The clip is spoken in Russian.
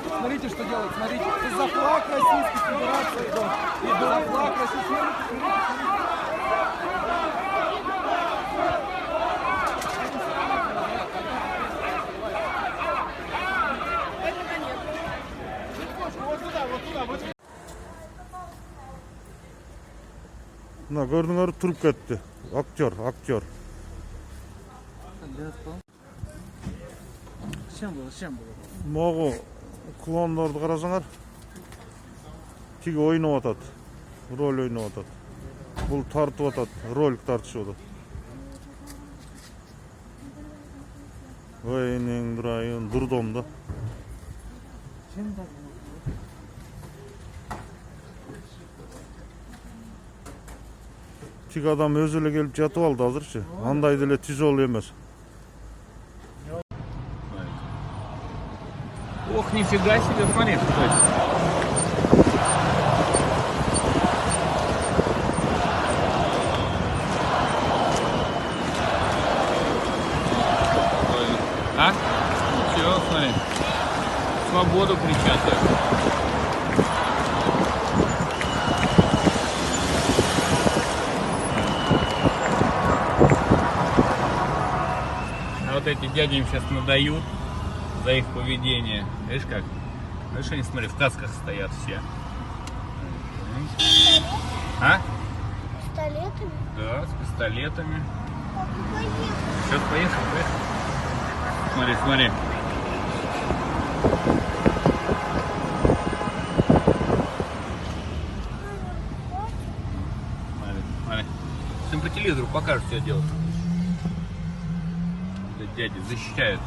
Смотрите, что делают, смотрите. Это за флаг Российской Федерации идут. За флаг Российской Федерации. Mına gördüňler turup ketdi. Aktyor. Mogu klonlardy garasaňar. Tigi oýnap atat. Rol oýnap atat. Bul tartyp atat, rolik tartışyp atat. Wayning duraýyn durdomda. Tigi adam özü ele gelip jatyp aldy hazırçı. Anday dile tizol emes. Ох, нифига себе, смотри, А? Все, смотри. Свободу кричат. А вот эти дяди им сейчас надают за их поведение. Видишь как? Видишь, они, смотри, в касках стоят все. А? С пистолетами? Да, с пистолетами. Сейчас поехали. Смотри. Смотри. Всем по телевизору покажут, что делать. Дяди защищают.